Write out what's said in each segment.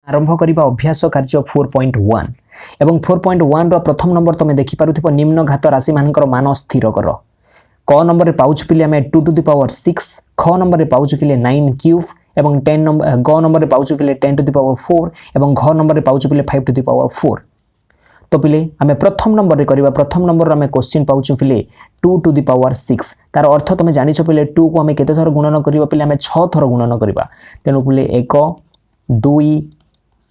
आरंभ करबा अभ्यास कार्य 4.1 एवं 4.1 रो प्रथम नंबर तमे देखि पारुथिबो निम्न घात राशि मानकर मान स्थिर कर। क नंबर रे पाउच पिले हमें 2 टू द पावर 6, ख नंबर रे पाउच पिले 9 क्यूब एवं 10 नंबर ग नंबर रे पाउच पिले 10 टू द पावर 4 एवं घ नंबर रे पाउच पिले 5 टू द पावर 4। तो पिले हमें प्रथम नंबर रे करबा प्रथम नंबर हमें क्वेश्चन पाउच पिले 2 टू द पावर 6 तार अर्थ तमे जानि छ पिले 2 को हमें केते थर गुणन करबा पिले हमें 6 थर गुणन करबा। तेनु पिले 1 2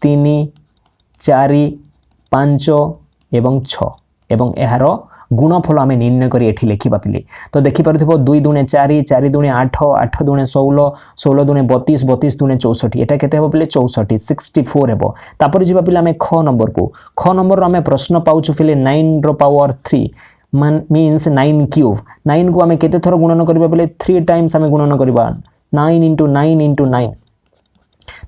3 4 5 एवं 6 एवं एहार गुणफल आम निर्णय कर एठी लिखा पिले। तो देखिपुथ 2 दूने 4 4 दूने 8 8 दूने 16 16 दूने 32 32 दूने 64 एटा केते हो पिले 64 64 हेबो। तापर जिबा पिले आमे ख नंबर को ख नंबर आमे प्रश्न पाउछु पिले 9 रो पावर 3 मीन्स 9 क्यूब 9 को आमे केते थर गुणन करबा पिले 3 टाइम्स आमे गुणन करबा 9 into 9 into 9।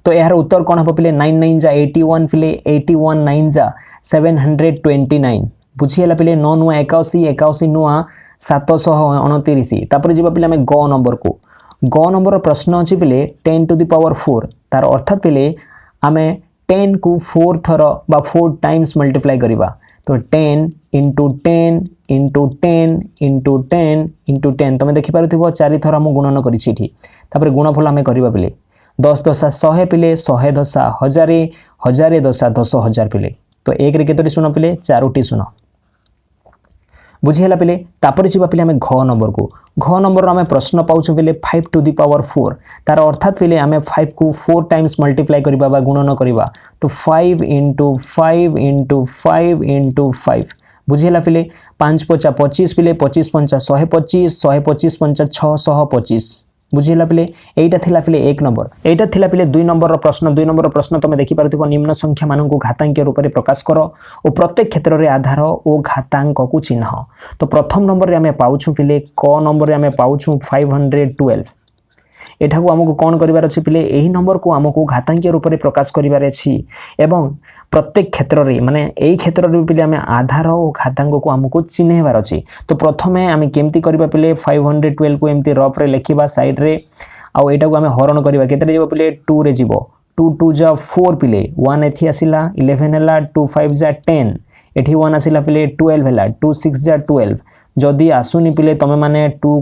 तो यार उत्तर कौन हम पिले 9 9 जा 81 पिले 81 9 जा 729 बुझीला पिले 9 नुआ 81 81 नुआ 729। तापर जीवा पिले हमें ग नंबर को ग नंबर प्रश्न अछि पिले 10 टू द पावर 4 तार अर्थात पिले आमे 10 को 4 थर बा 4 टाइम्स मल्टीप्लाई करिबा। तो 10 into 10 into 10 into 10 into 10 तमे देखि पारुथिबो 4 थर हम गुणन करि छिठी। तापर गुणफल हमें करिबा पिले 10 दशा 100 पिले 100 दशा 1000 1000 दशा 10000 पिले। तो एक रे केतोटी सुनो पिले 4टी सुनो बुझीला पिले। तापर जीवा पिले हमें घ नंबर को घ नंबर हमें प्रश्न पाउछु पिले 5 टू द पावर 4 तार अर्थात पिले हमें 5 को 4 टाइम्स मल्टीप्लाई करिबा बा गुणन करिबा। तो 5 into 5 into 5 into 5 बुझीला पिले 5 5 25 पिले 25 5 125 125 5 625 बुझीला पिले। एटा थिला पिले 1 नंबर एटा थिला पिले 2 नंबर रो प्रश्न तमे देखि पारुथिबो निम्न संख्या मानन को घातांक रूप में प्रकाश करो और प्रत्येक क्षेत्र रे आधार और घातांक को चिन्ह। तो प्रथम नंबर रे हमें पाउछु पिले क नंबर रे हमें पाउछु 512 एठा को हमको कोन करिवार अछि पिले एही नंबर को हमको घातांक रूप में प्रकाश करिवार अछि एवं प्रत्येक क्षेत्र रे माने एही क्षेत्र रे पिले हमें आधार और घातांक को हमको चिन्हबार अछि। तो प्रथमे हमें केमती करिबा पिले 512 को एमती रफ रे लिखिबा साइड रे आ एटा को हमें हरण करिबा केते जीवो पिले 2 रे जीवो 2 2 जा 4 पिले 1 एथि आसिला 11 हला 2 5 जा 10 एठी 1 आसिला पिले 12 हला 2 6 जा 12 जदी आसुनी पिले तमे माने 2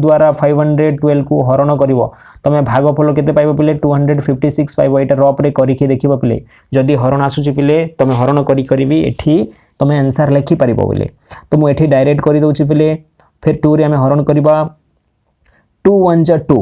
द्वारा 512 को हरण करिवो तमे भागफल केते पाइबो पिले 256 पाइबो। एटा रफ रे करिके देखिबो पिले जदी हरण आसुची पिले तमे हरण करिबी एठी तमे आंसर लिखि परिबो पिले। तो मु एठी डायरेक्ट करि दोछि पिले फिर 2 रे हमें हरण करिबा 2 1 जा 2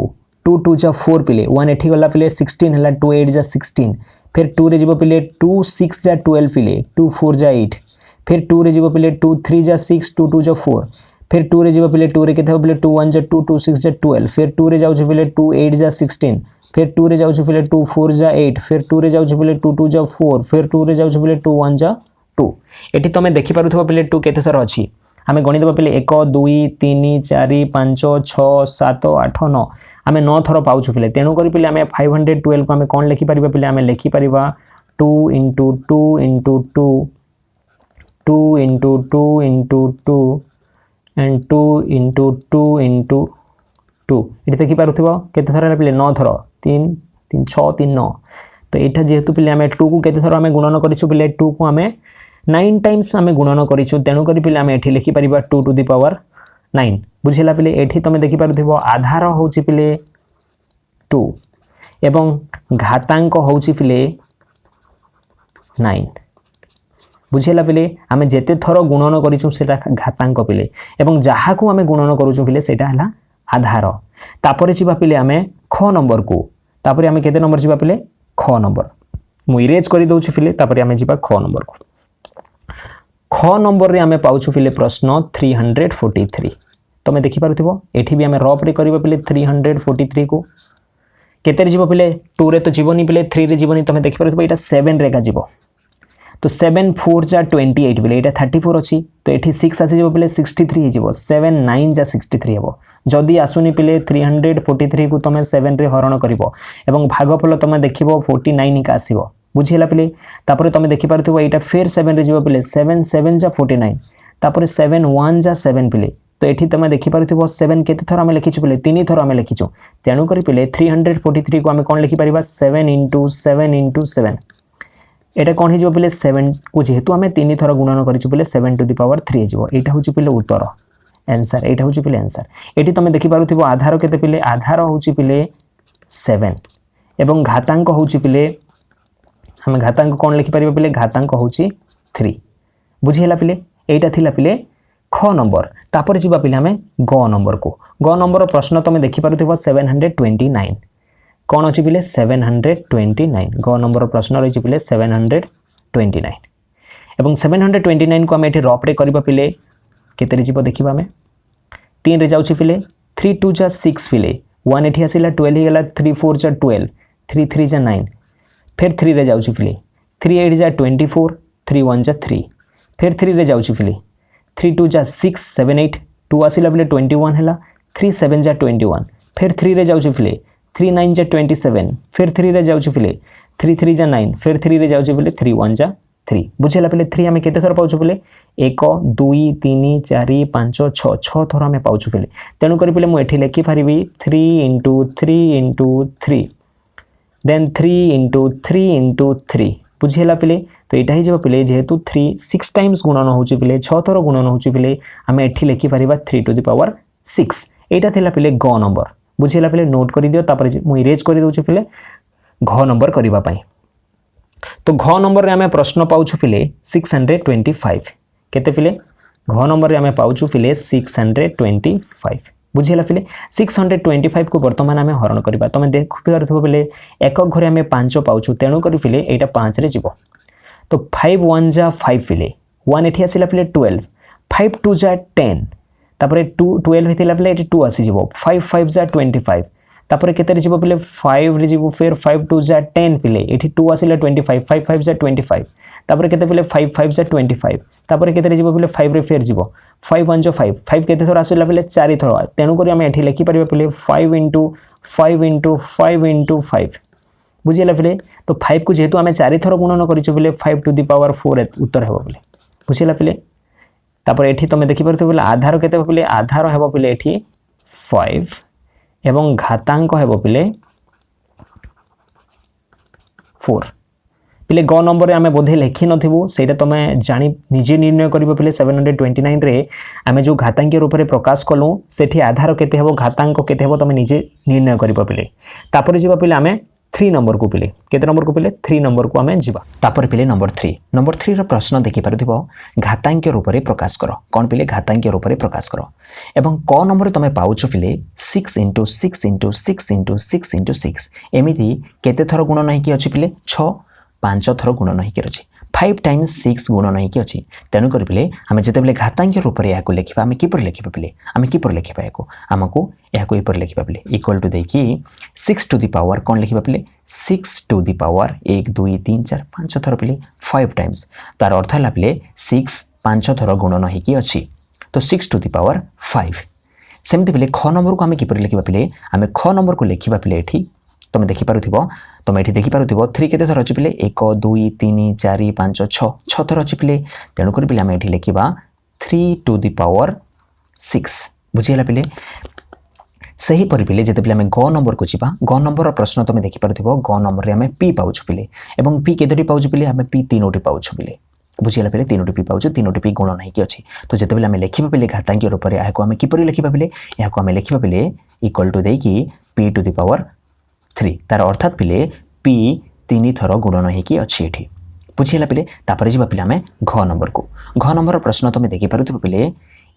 2 2 जा 4 पिले 1 एठी गला पिले 16 हला 2 8 जा 16 फिर 2 रे जीवो पिले 2 6 जा 12 पिले 2 4 जा 8 फिर 2 रे जीवो पिले 2 3 जा 6 2 2 जा 4 फिर 2 रे जीवो पिले 2 रे केते पिले 2 1 जा 2 2 6 जा 12 फिर 2 रे जाउ पिले 2 8 जा 16 फिर 2 रे जाउ पिले 2 4 जा 8 फिर 2 रे जाउ पिले 2 2 जा 4 फिर 2 रे जाउ पिले 2 1 जा 2। एठी तमे देखि पारुथबो पिले 2 केते थर अछि हमें गणित पिले 1 2 3 4 5 6 7 8 9 हमें 9 थर पाउछु पिले। तेनु करी पिले हमें 512 को हमें कोन लिखि परिबा पिले हमें लिखि परिबा 2 into 2 into 2 2 into 2 into 2 and 2 into 2 into 2 एठी देखि पारुथबो केते थर पिले 9 थर 3 3 6 3 9। तो एठा जेहेतु पिले हमें 2 को केते थर हमें गुणन करिछु पिले 2 को हमें 9 टाइम्स हमें गुणन करिछु तेनु करी पिले हमें एठी लिखि परिबा 2 टू द पावर 9 बुझिला पिले। एठी तमे देखि पारुथबो आधार होउची पिले 2 एवं घातांक होउची पिले 9 बुझिला पिले। आमे जेते थर गुणन करिछु सेटा घातांक पिले एवं जहा को आमे गुणन करूछु पिले सेटा हला आधार। तापरे जिबा पिले आमे ख नंबर को तापरे आमे केते नंबर जिबा पिले ख नंबर मु इरेज करि दोछु पिले तापरे आमे जिबा ख नंबर को ख नंबर रे आमे पाउछु पिले प्रश्न 343 तमे देखि पारुथिबो एठी भी आमे रफ रे करिबा पिले 343 को केते रे जिबो पिले 2 रे तो जीवनी पिले 3 रे जीवनी तमे देखि पारुथिबो एटा 7 रे का जीवो। तो 7 4 जा 28 पिले एटा 34 अछि तो एठी 6 आसी जिवो पिले 63 हे जिवो 7 9 जा 63 हेबो। जदी आसुनी पिले 343 को तमे 7 रे हरण करिवो एवं भागफल तमे देखिबो 49 का आसीबो बुझिला पिले। तापरे तमे देखि पारुथिबो एटा फिर 7 रे जिवो पिले 7 7 जा 49 तापरे 7 1 जा 7 पिले तो ये तुम देखिपुव 7 केते थर आम लिखीचु पे 3 थर आम लिखीचु तेणुक पे 343 को आम कौन लिखिपर 7 इंटू 7 इंटू 7 यहाँ कौन हो पे 7 को जेहेतु आम 3 थर गुणन करें 7 टू द पावर 3 हो यहाँ हूँ पे उत्तर आंसर यहाँ हूँ पे आंसर ये तुम देखिपुव आधार केते पे आधार हूँ पे 7 एवं घातांक हूँ पे आम घातांक कौन लिखिपर पे घातांक हूँ 3 बुझीला पे यहाँ थिला पे ख नंबर तापर जी पे आम ग नंबर को ग नंबर प्रश्न तुम देखिपुव 729 कौन अच्छी पे 729 ग नंबर प्रश्न रही पे 729 एवं 729 को आम ये रफ्रे करवा पे केते जीव देखा आम 3 रे जाऊँ पे 3 2 जा 6 पे 1 एठी आसिला 12 होगा 3 4 जा 12 3 3 जा 9 फिर 3 रे जाऊँ पे 3 8 जा 24 3 1 जा 3 फिर 3 रे जाऊँ पे 3 2 जा 6 7 8 2 आसिला पे 21 है 3 7 जा 21 फिर 3 रे जाऊँ पे 3 9 जा 27 फिर 3 रे जाऊँ पे 3 3 जा 9 फिर 3 रे जाऊँ पे 3 1 जा 3 बुझेगा पे 3 आम केते थर पाउछु पे 1 2 3 4 5 6 6 थर आम पाउछु पे तेणुक पे मुझे लिखि पारि 3 into 3 into 3 then 3 into 3 into 3 बुझेगा पे तो यहाँ हो पे जेहेतु 3 6 टाइम्स गुणन हो पे 6 थर गुणन हो पे आम ये लिखिपर 3 टू द पावर 6 यहाँ थिला पे ग नंबर बुझेगा पे नोट कर दियो मुझे इरेज कर दूसरी पे घ नंबर करने तो घ नंबर रे आम प्रश्न पाउछु पे 625 केते पे घ नंबर रे आम पाउछु पे 625 बुझेगा पे 625 को बर्तमान आम हरण करवा तुम देख पार पे एक घरे आम 5 पाउछु तेणुक पे यहाँ 5 रे जीव तो 5 1 जा 5 पे 1 एठी आसिला पे 12 5 2 जा 10 तापर 2 12 होता पे 2 आसीज 5 5 जा 25 तापर केते जीव पे 5 रे जीव फिर 5 2 जा 10 पे ये 2 आसिला 25 5 5 जा 25 तापर केते पे 5 5 जा 25 तापर केते जीव पे 5 रे फिर जीव 5 1 जो 5 5 केते थर आसिला पे 4 थर तेणुक आम ये लिखि पार पे 5 इंटू 5 इंटू 5 इंटू 5 बुझेगा पे तो 5 को जेहेतु आम 4 थर गुणन करें 5 टू द पावर 4 उत्तर हे पे बुझेगा पे तापर ये तुम देखिपुव पे आधार केते पे आधार हे पे ये 5 एवं घातांक हे पे 4 पे ग नंबर आम बोधे लिखि नथिबु सेटा तुम जानी निजे निर्णय करिबो पे 729 रे आम जो घातांक रूप में प्रकाश कलु सेठी आधार केते हेबो घातांक केते हेबो तुम निजे निर्णय करिबो पे तापर जीवा पे आम 3 नंबर को पे केते नंबर को पे 3 नंबर को आम जीवा तापर पे नंबर 3 रो प्रश्न देखि पारुथिबो घातांक रूप में प्रकाश करो कौन पे घातांक रूप में प्रकाश करो एवं क नंबर तुम पाउछ पे 6 इंटू 6 इंटू 6 इंटू 6 इंटू 6 एमिति केते थर गुणन होइकी अछि पे 6 5 थर गुणन होइकी अछि 5 टाइम्स 6 गुणन होइकी अछि तेणुक पे आम जिते घातांक रूप में या लिखा आम किपर लिखा पे आम किपर लिखा या आमको यहाँ लिखा पे इक्वल टू देखी 6 टू द पावर कौन लिखा पे 6 टू द पावर 1 2 3 4 5 थर पे 5 टाइम्स तार अर्थ है पे 6 5 थर गुणन होइकी अछि तो 6 टू द पावर 5 सेमती पे ख नंबर को आम किपर लिखा पे आम ख नंबर को लिखा पे ये तुम देखिपुव तुम ये देखिपुव 3 केते थर अच्छी पे 1 2 3 4 5 6 6 थर अच्छी पे तेणुक पे आम ये लिखा 3 टू द पावर 6 बुझीगला पे सही परि पे जते पे आम ग नंबर को जीवा ग नंबर प्रश्न तुम देखिपुव ग नंबर रे आम पी पाउछु पे एवं पी केतोटी पाउछु पे आम पी 3टी पाउछु पे बुझीगला पे 3टी पी पाउछु 3टी पी गुणन होइकी अछि तो जते पे आम लिखिबा पे घातांक रूप में यहाँ आम किपरि लिखिबा पे यहाँ आम लिखिबा पे इक्वल टू देकी पी टू द पावर 3 तार अर्थात पे पी 3 थर गुणन होइकी अछि एठी बुझीगला पे तापर जीवा पे आम घ नंबर प्रश्न तुम देखि पारुथिबो पे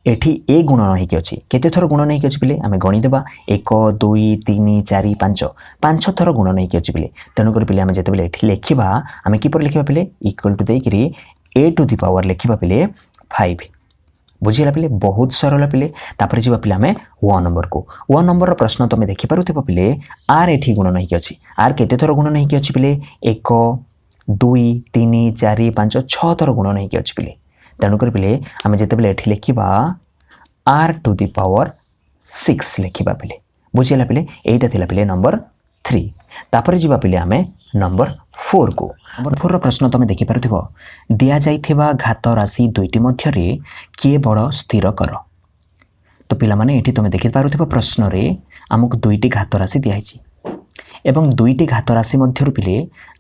एठी ए गुणन होइकी अछि केते थर गुणन होइकी अछि पे आम गणि देबा 1 2 3 4 5 5 थर गुणन होइकी अछि पे तेणुक पे आम जते पे एठी लिखिबा आम किपर लिखिबा पे इक्वल टू देकी ए टू द पावर लिखिबा पे 5 बुझीगला पे बहुत सरल पे तापर जीवा पे आम 1 नंबर को 1 नंबर प्रश्न तुम देखि पारुथिबो पे आर एठी गुणन होइकी अछि आर केते थर गुणन होइकी अछि पे 1 2 3 4 5 6 थर गुणन होइकी अछि पे तेणुक पे आम जिते ये लिखा आर टू द पावर 6 लिखा पे बुझीगला पे यहाँ पे नंबर 3 तापर जीवा पे आम नंबर 4 को नंबर 4 प्रश्न तुम देखिपुव दि जाइथिबा घात राशि दुईटी मध्य किए बड़ स्थिर कर तो पिला माने एठी तुम देखि पारुथिबो प्रश्न रे हमकु दुईटी घात राशि दिया हिची एवं दुईटी घात राशि मध्यरु पिले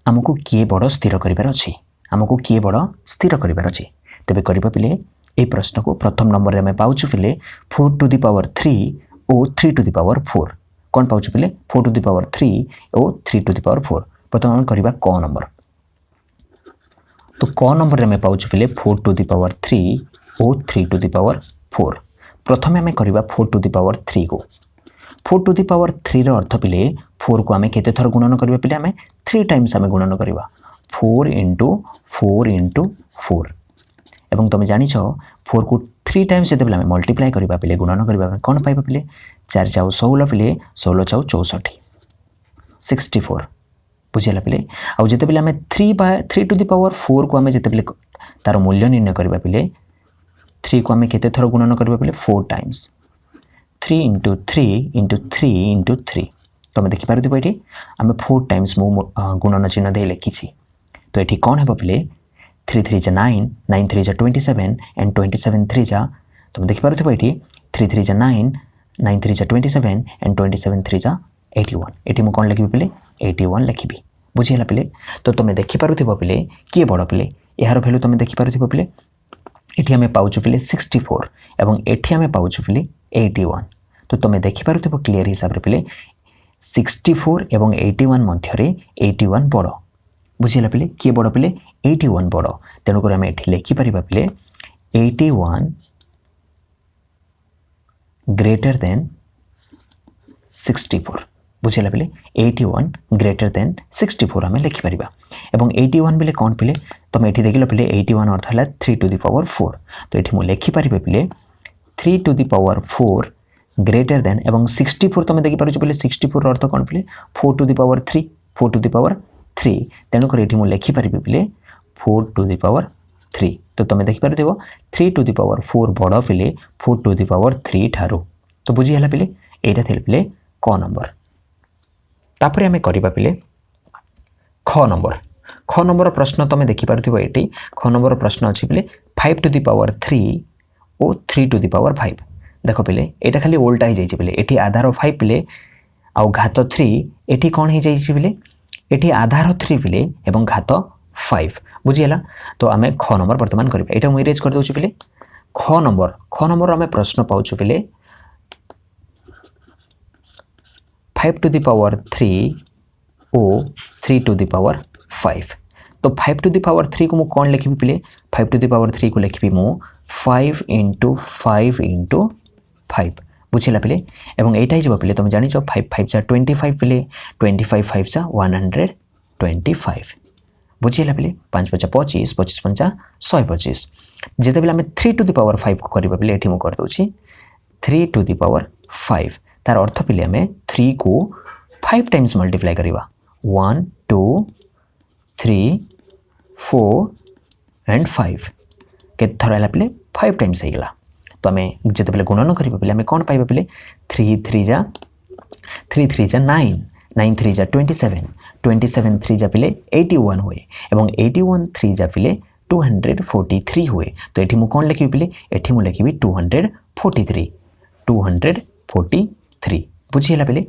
हमकु किए बड़ स्थिर करिवार अछि हमकु किए बड़ स्थिर करिवार अछि तबे करिबा पिले ए प्रश्न को प्रथम नंबर रे हम पाउछु पिले 4 टू द पावर 3 और 3 टू द पावर 4 कोन पाउछु पिले 4 टू द पावर 3 और 3 टू द पावर 4 प्रथम हम करिबा क नंबर तो क नंबर रे हम पाउछु पिले 4 टू द पावर 3 और 3 टू द पावर 4 प्रथम हम करिबा 4 टू द पावर 3 को 4 टू द पावर 3 रो अर्थ पिले 4 को हमें केते थर गुणन करिबा पिले हमें 3 टाइम्स हमें गुणन करिबा 4 इंटू 4 एवं तुम जानी 4 को 3 टाइम्स जते पिले हमें मल्टीप्लाई करिबा पिले गुणन करिबा कोन पाइबा पिले 4 चाउ 16 पिले 16 चाउ 64 64 बुझिला पिले आ जते पिले हमें 3 टू द पावर 4 को हमें जते पिले तार मूल्य निर्णय करिबा पिले 3 को हमें केते थर गुणन करिबा पिले 4 टाइम्स 3 इंटू 3 इंटू 3 इंटू 3 तुम देखि पारुथिबो एठी हमें 4 टाइम्स मु गुणन चिन्ह दे लिखिछि तो एठी कोन हेबो पिले 3 3 जा 9 9 3 जा 27 एंड 27 3 जा तुम देखि पारुथिबो एठी 3 3 जा 9 9 3 जा 27 एंड 27 3 जा 81 एठी मु कोन लिखिबि पिले 81 लिखिबि बुझिला पिले तो तुम देखि पारुथिबो पिले किए बड़ पिले यार वैल्यू तुम देखि पारुथिबो पिले एठी हमें पाउछु पिले 64 एवं एठी हमें पाउछु पिले 81 तो तुम देखि पारुथिबो क्लियर हिसाब रे पिले 64 एवं 81 मध्य रे 81 बड़ बुझिला पिले किए बड़ पिले 81 बड़ तेणु कर आम एठी लिखि परिबा पिले 81 ग्रेटर देन 64 बुझिला पिले 81 ग्रेटर देन 64 आम लिखि परिबा एवं 81 बिले कोन पिले तुम एठी देखिलो पिले 81 अर्थ हला 3 टू द पावर 4 तो एठी मु लिखि परिबे पिले 3 to the power 4 greater than एवं 64 तुम देखि पारुछ पिले 64 अर्थ कोन पिले 4 to the power 3 4 to the power 3 तेणु कर एठी मु लिखि परिबे पिले 4 टू द पावर 3 तो तुम देखि पारुथिबो 3 टू द पावर 4 बड़ पिले 4 टू द पावर 3 ठारो तो बुझी हला पिले एटा थिले पिले क नंबर तापरे हमें करिबा पिले ख नंबर प्रश्न तुम देखि पारुथिबो एटी ख नंबर प्रश्न अछि पिले 5 टू द पावर 3 और 3 टू द पावर 5 देखो पिले एटा खाली उल्टा ही जाइछि पिले एठी आधार 5 पिले आ घात 3 एठी कोन ही जाइछि पिले एठी आधार 3 पिले एवं घात 5 बुझिला तो आमे ख नंबर वर्तमान करिबा एटा मु इरेज कर दोछु पिले ख नंबर आमे प्रश्न पाउछु पिले 5 टू द पावर 3 ओ 3 टू द पावर 5 तो 5 टू द पावर 3 को मु कोन लिखिबि पिले 5 टू द पावर 3 को लिखिबि मु 5 इंटू 5 इंटू 5 बुझिला पिले एवं एटा हिजबो पिले तुम जानि 5 5 जा 25 पिले 25 5 जा 125 बुझिला पिले 5 5 25 25 5 125 जेते बेला हमें 3 टू द पावर 5 को करबा पिले एठी मु कर दोछि 3 टू द पावर 5 तार अर्थ पिले हमें 3 को 5 टाइम्स मल्टीप्लाई करिबा 1 2 3 4 एंड 5 के थरा हला पिले 5 टाइम्स हेगला तो हमें जेते बेले गुणन करिबा पिले हमें कोन पाइबा पिले 3 3 जा 9 9 3 जा 27 27 3 जा पिले 81 हुए एवं 81 3 जा पिले 243 हुए तो एठी मु कोन लिखिबि पिले एठी मु लिखिबि 243 बुझिला पिले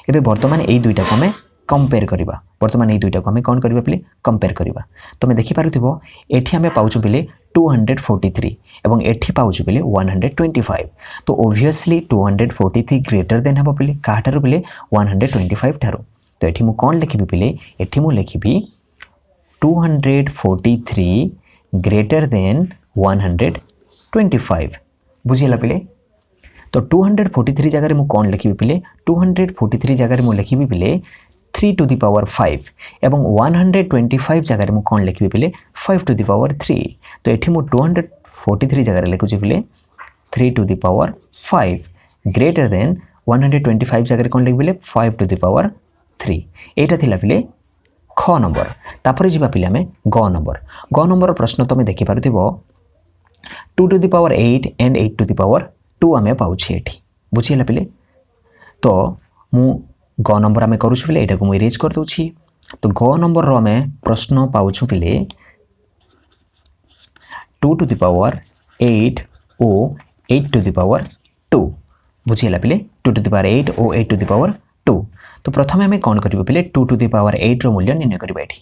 एबे वर्तमान एई दुईटा को हमें कंपेयर करिबा वर्तमान एई दुईटा को हमें कोन करिबा पिले कंपेयर करिबा तमे देखि पारुथिबो एठी हमें पाउछु पिले 243 एवं एठी पाउछु पिले 125 तो ऑब्वियसली 243 ग्रेटर देन हबो पिले काठारु पिले 125 ठारु तो एठी मु कोन लिखिबि पिले एठी मु लिखिबि 243 ग्रेटर देन 125 बुझिला पिले तो 243 जगह मु कोन लिखिबि पिले 243 जगह मु लिखिबि पिले 3 टू द पावर 5 एवं 125 जगह मु कोन लिखिबि पिले 5 टू द पावर 3 तो एठी मु 243 जगह लिखुछि पिले 3 to the power 5 greater than 125 जगह कोन लिखिबि पिले 5 टू द पावर 3 एटा थिला पिले ख नंबर तापरे जिबा पिले हमें ग नंबर प्रश्न तमे देखि पारुथिबो 2 to the power 8 and 8 to the power 2 हमें पाउछि एठी बुझिला पिले तो मु ग नंबर हमें करूछु पिले एटा को मु इरेज कर दोछि तो ग नंबर रो हमें प्रश्न पाउछु पिले 2 टू द पावर 8 ओ 8 टू द पावर 2 बुझीगला पिले 2 टू द पावर 8 और 8 टू द पावर 2 तो प्रथम आम कौन करिबा पिले 2 टू द पावर 8 रो मूल्य निर्णय करिबा एठी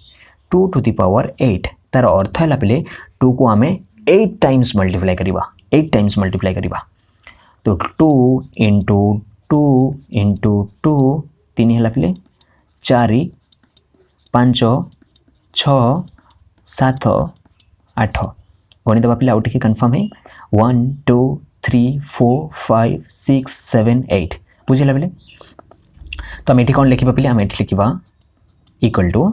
2 टू द पावर 8 तार अर्थ है पिले 2 को आम 8 टाइम्स मल्टीप्लाई करिबा 8 टाइम्स मल्टीप्लाई करिबा तो 2 इंटू 2 इंटू 2 तीन है पिले 4 5 6 7 8 गणित पिले आउ टिके कन्फर्म है 1 2 3 4 5 6 7 8 बुझिला पिले तो आम ये कौन लिखा पिले आम ये लिखा इक्वल टू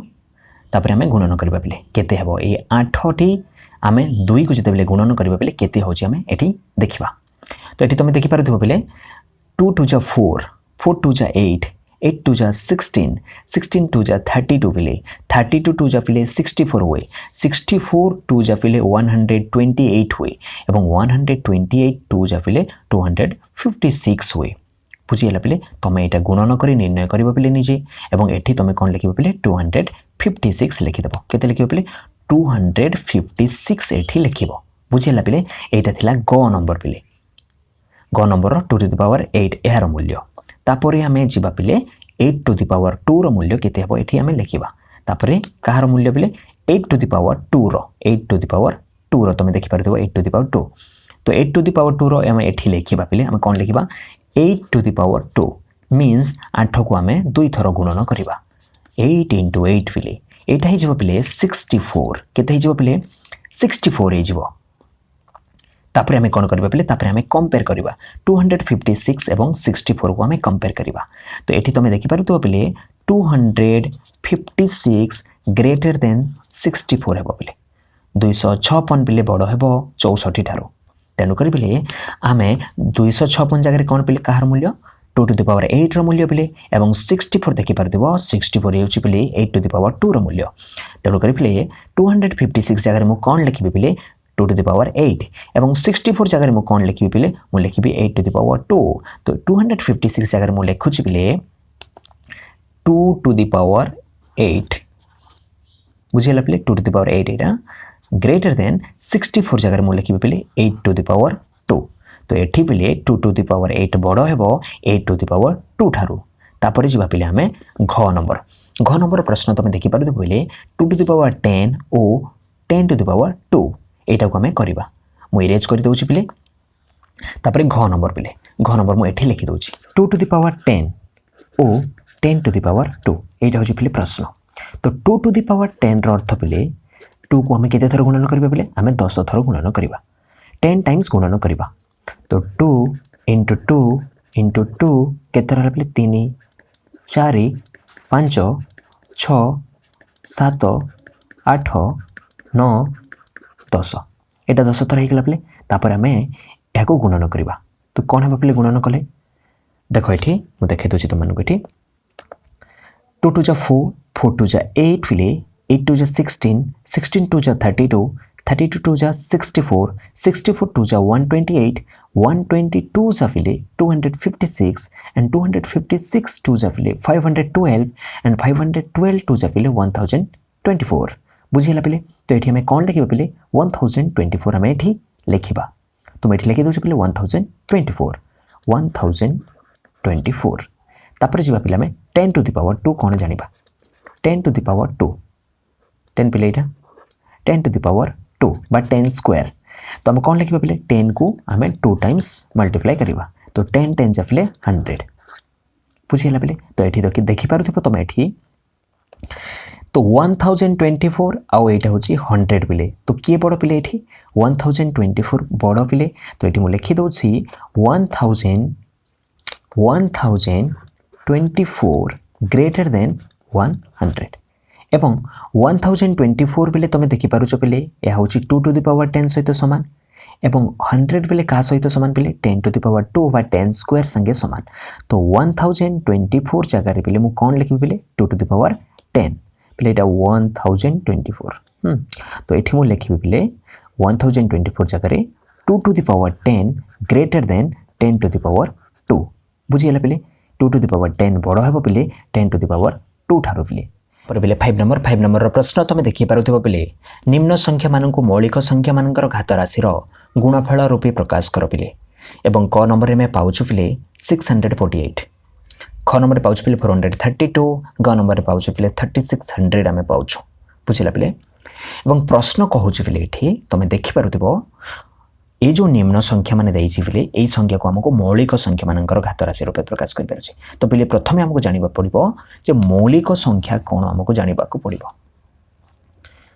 तापर आम गुणन करवा पिले केते हेबो ये 8टी आम 2 को जिते गुणन करवा पिले केते होची आम एठी देखिबा तो ये तुम देखि पारुथिबो पिले 2 टू जा 4 4 टू जा 8 8 टू जा 16 16 टू जा 32 पिले 32 टू जा पिले 64 हुए 64 टू जा पिले 128 हुए एवं 128 टू जा पिले 256 हुए बुझीगला पिले तुम यहाँ गुणन कर निर्णय कर पिले निजे एवं एठी तुम कौन लिख पिले 256 लिखिदेव केते लिख पिले 256 एठी लिख बुझीगला पिले यहाँ थिला ग नंबर पिले ग नंबर 2 टू द पावर 8 यार मूल्य तापर आम जा पिले 8 टू द पावर 2 रो मूल्य केते हेबो एठी आम लिखिबा तापर कहार मूल्य पिले 8 टू द पावर 2 रो 8 टू द पावर 2 रो तुम देखि पारथिबो 8 टू द पावर 2 तो 8 टू द पावर 2 रो आम एठी लिखिबा पिले आम कौन लिखिबा 8 टू द पावर 2 मीन्स 8 को आम 2 थर गुणन करवा 8 इंटू 8 पिले एटा ही जब पिले 64 केते ही जब पिले 64 ही जब तापर आम कौन करवा पिले तापर आम कंपेयर करवा 256 एवं 64 को आम कंपेयर करवा तो ये तुम देखिपार तो पिले 256 ग्रेटर देन 64 हेबो पिले 256 पिले बड़ हेबो 64 ठारो तेणुक पिले आम 256 जगह कौन पिले कहार मूल्य 2 टू द पावर 8 रो मूल्य पिले एवं 64 देखिपार 64 होउची पिले 8 टू द पावर 2 रो मूल्य तेणुक पिले 256 जगह मु कौन लिखिबे पिले 2 टू द पावर 8 एवं 64 जगह मु कौन लिखिबे पिले मु लिखिबे 8 टू द पावर 2 तो 256 जगह मु लिखुची पिले 2 टू द पावर 8 बुझिला पिले 2 to the power 8 Etah greater than 64 जगह मु लिखिबे पिले 8 टू द पावर 2 तो एठी पिले 2 टू द पावर 8 बड़ हेबो 8 टू द पावर 2 ठारू तापर जिबा पिले हमें घ नंबर प्रश्न तुम देखि पारु पिले 2 टू द पावर 10 ओ 10 टू द पावर 2 एटा को हमें करबा मु इरेज कर दोछि पिले तापर घ नंबर मु एठी लिखि दोछि 2 टू द पावर 10 ओ 10 टू द पावर 2 एटा होछि पिले प्रश्न तो 2 टू द पावर 10 रो अर्थ पिले 2 को हमें केते थर गुणन करबा पिले हमें 10 थर गुणन करबा 10 टाइम्स गुणन करबा तो 2 इंटू 2 इंटू 2 केते रहला पिले 3 4 5 6 7 8 9 10 एटा 10 थर होइगला पिले तापर हमें याको गुणन करबा तो कौन हम पिले गुणन कले देखो एठी मु देखे दोछि तुम मानको एठी 2 टू जा 4 4 टू जा 8 पिले 8 टू जा 16 16 टू जा 32 32 टू जा 64 64 टू जा 128 122 जा पिले 256 एंड 256 टू जा पिले 512 एंड 512 टू जा पिले 1024 बुझिला पिले तो ये हमें कौन लिखा पिले 1024 हमें ये लिखा तुम ये लिखी दौर पिले 1024 तापर जी पिले हमें 10 टू द पावर 2 कौन जाना 10 टू द पावर 2 10 पिले यहाँ 10 टू द पावर 2 बा 10 स्क्वायर तो आम कौन लिखा पिले 10 को आम 2 टाइम्स मल्टीप्लाई करवा तो 10 10 जा पिले 100 बुझीगला पिले तो ये देखिपार तुम ये तो 1024 आउ एटा होची 100 पिले तो किए बड़ पिले एठी 1024 बड़ पिले तो एठी मु लिखि दोछि 1024 ग्रेटर देन 100 एवं 1024 पिले तुम देखि पारुछ पिले या होची 2 टू द पावर 10 सहित समान एवं 100 पिले का सहित समान पिले 10 टू द पावर 2 बा 10 स्क्वायर संगे समान तो 1024 जगह पिले मु कोन लिखि पिले 2 टू द पावर 10 पिले 1024 तो ये मुझे लिखी पिले 1024 जगह 2 to the power 10 greater than 10 to the power 2 बुझीगला पिले 2 टू द पावर 10 बड़ हे पिले 10 टू द पावर 2 ठारो पिले पर पिले 5 नंबर प्रश्न तुम देखि पारुथिबो पिले निम्न संख्या मानक मौलिक संख्या मानकर घात राशि गुणफल रूपे प्रकाश कर पिले एवं क नंबर में पाउछु पिले 648 ख नंबर पाउछ पिले 432 ग नंबर पाउछ पिले 3600 आमे पाउछ बुझिला पिले एवं प्रश्न कहूछ पिले एठी तमे देखि पारुथिबो ए जो निम्न संख्या माने देइछि पिले एई संख्या को हमको मौलिक संख्या मानकर घात राशि रूपे प्रकाश कर परछि तो पिले प्रथमे हमको जानिबा पड़िबो जे मौलिक संख्या कोन हमको जानिबा को पड़िबो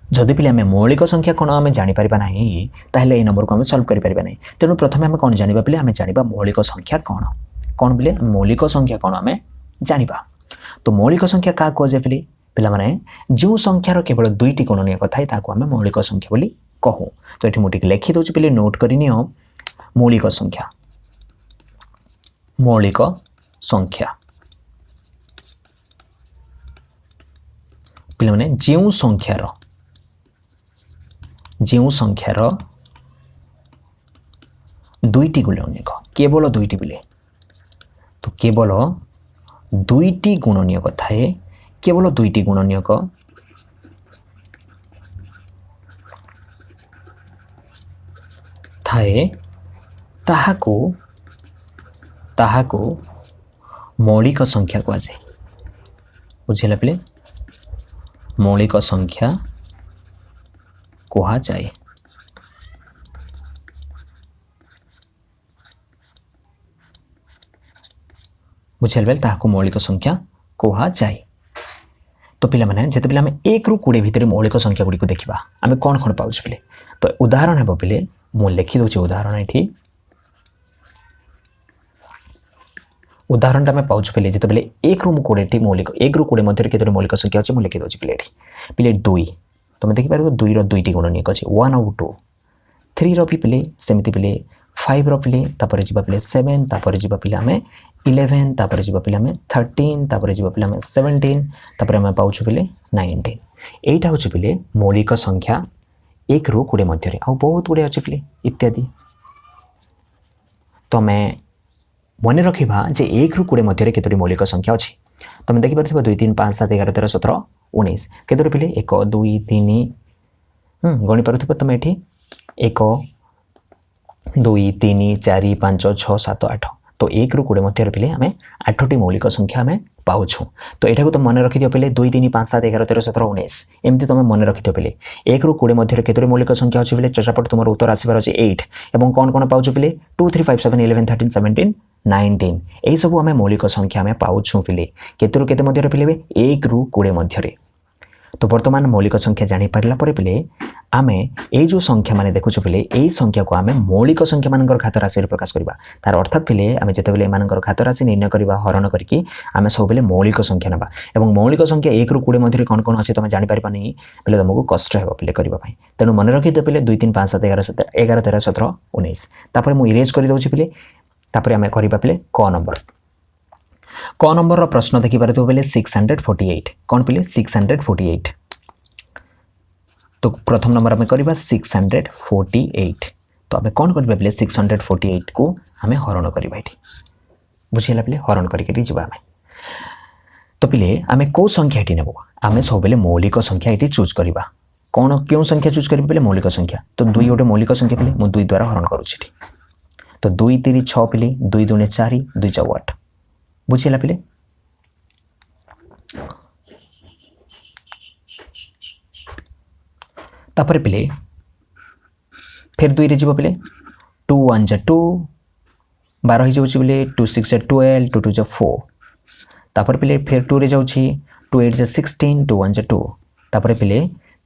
जदि पिले हमें मौलिक संख्या कोन हमें जानि परिबा नाही ताहले ए नंबर को हम सॉल्व करि परिबा नाही तेनु प्रथमे हम कोन जानिबा पिले हमें जानिबा मौलिक संख्या कोन पिले मौलिक संख्या कोन हमें जानिबा तो मौलिक संख्या का को जे पिले पिला माने जो संख्यार केवल दुईटी गुणनीय कथा ताको हमें मौलिक संख्या बोली कहू तो ये मुझे लिखि दूसरी पिले नोट करनी मौलिक संख्या पिला माने जो संख्यार दुईटी गुणनीयक केवल दुईटी पिले तो केवल दुईटी गुणनीयक थाए केवल दुईटी गुणनीयक थाए ताहाको मौलिक संख्या को आजे बुझिला पिले मौलिक संख्या कहा जाए बुझिला बेले ताहाको मौलिक संख्या कहा जाए तो पिला माने जते पिला हमें 1 रु 20 भितर मौलिक संख्या गुडी को देखिबा हमें कोन कोन पाउछ पिले तो उदाहरण हेबो पिले मु लिखि दोचे उदाहरण एठी उदाहरण में पाउछ पिले जते पिले 1 रु 20 टी मौलिक 1 रु 20 मध्ये केतरे मौलिक संख्या अछि मु लिखि दोचे पिले एठी पिले 2 तमे देखि पारबो 2 रो दुईटी गुणनीयक अछि 1 और 2 3 रो पिले सेमिति पिले 5 रो पिले तापर जिबा पिले 7 तापर जिबा पिले हमें 11 तापर जिबा पिले हमें 13 तापर जिबा पिले हमें 17 तापर हमें पाउछ पिले 19 एटा होछि पिले मौलिक संख्या 1 रु 20 मध्ये आ बहुत गुडे अछि पिले इत्यादि तो मैं मन रखा जे 1 रु 20 मध्ये केतोटी मौलिक संख्या अछि तमे देखि परथिबो 2 3 5 7 11 13 17 19 केतोटी पिले 1 2 3 गणि परथिबो तमे एठी 1 2 3 4 5 6 7 8 तो 1 रु 20 मध्ये पिले हमें 8टी मौलिक संख्या हमें पाउछु तो एटा को तो मन रखि दियो पिले 2 3 5 7 11 13 17 19 एमती तमे मन रखि दियो पिले 1 रु 20 मध्ये केतोटी मौलिक संख्या अछि पिले चटापट तुमर उत्तर आसीबार अछि 8 एवं कोन कोन पाउछु पिले 2 3 5 7 11 13 17 19 एई सब हमें मौलिक संख्या हमें पाउछु पिले केतरु केते मध्ये पिले 1 रु 20 मध्ये तो वर्तमान मौलिक संख्या जानि पारला परे पिले आमे ए जो संख्या माने देखुछु पिले एई संख्या को आमे मौलिक संख्या मानकर घात राशि रे प्रकाश करबा तार अर्थात पिले आमे जते बेले मानकर घात राशि निर्णय करबा हरण करके आमे सब बेले मौलिक संख्या नबा एवं मौलिक संख्या 1 रु 20 मध्ये कोन कोन अछि तमे जानि पारिबा नै पिले तुमको कष्ट हेबा पिले करबा पई तनु मन रखि दे पिले 2 3 5 7 11 13 17 19 तापर मु इरेज करि दउछि पिले तापर आमे करबा पिले क नंबर प्रश्न देखि पारथो बेले 648 कोन पिले 648 तो प्रथम नंबर हमें करबा 648 तो हमें कोन करबा पिले 648 को हमें हरण करबा एठी बुझिला पिले हरण करिके जिबा हमें तो पिले हमें को संख्या एठी नेबो हमें सब बेले मौलिक संख्या एठी चूज करबा कोन क्यों संख्या चूज करबा पिले मौलिक संख्या तो 2 गोटे मौलिक संख्या पिले मु 2 द्वारा हरण करूछि एठी तो 2 3 6 पिले 2 2 4 2 4 8 बुझिला पिले तापर पिले फिर 2 रे जीवो पिले 2 1 जा 2 12 ही जाउछि पिले 2 6 जा 12 2 2 जा 4 तापर पिले फिर 2 रे जाउछि 2 8 जा 16 2 1 जा 2 तापर पिले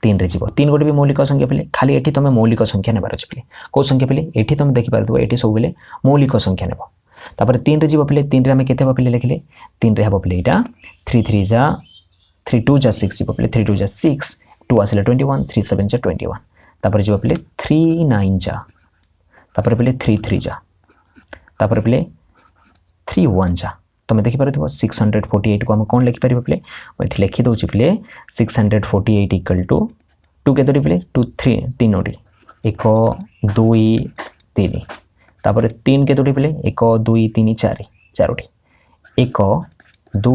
3 रे जीवो 3 गोटे भी मौलिक संख्या पिले खाली एठी तमे मौलिक संख्या नेबार अछि पिले को संख्या पिले एठी तमे देखि पारथो एठी सब बेले मौलिक संख्या नेबो तापर 3 रे जीवो पिले 3 रे हमें केते पिले लिखले 3 रे हबो पिले एटा 3 3 जा 3 2 जा 6 जीवो पिले 3 2 जा 6 2 आसिले 21 3 7 जा 21 तापर जीवो पिले 3 9 जा तापर पिले 3 3 जा तापर पिले 3 1 जा तमे देखि पारथो 648 को हम कोन लिखि परिबो पिले एठी लिखि दोछि पिले 648 इक्वल टू 2 केतोटी पिले 2 3 3 1 2 3 तापर 3 केतोटी पिले 1 2 3 4 4 1 2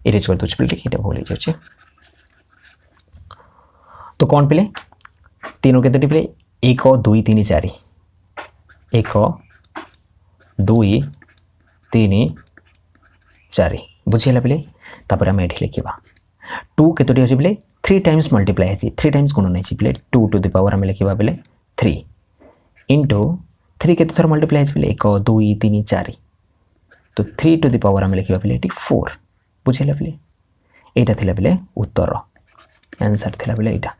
इरेज कर दोछि पिले एटा भूल जाउछि तो कौन पिले 3 केतोटी पिले 1 2 3 4 1 2 3 4 बुझीला पिले तापर आम ये लिखा 2 केतोटी अच्छे पिले 3 टाइम्स मल्टीप्लाई है 3 टाइम्स गुणन है पिले 2 टू द पावर आम लिखा पिले 3 इंटू 3 केते थर मल्टीप्लाई है पिले 1 2 3 4 तो 3 टू द पावर आम लिखा पिले 4 बुझीला पिले एटा थिला पिले उत्तर आंसर थिला पिले एटा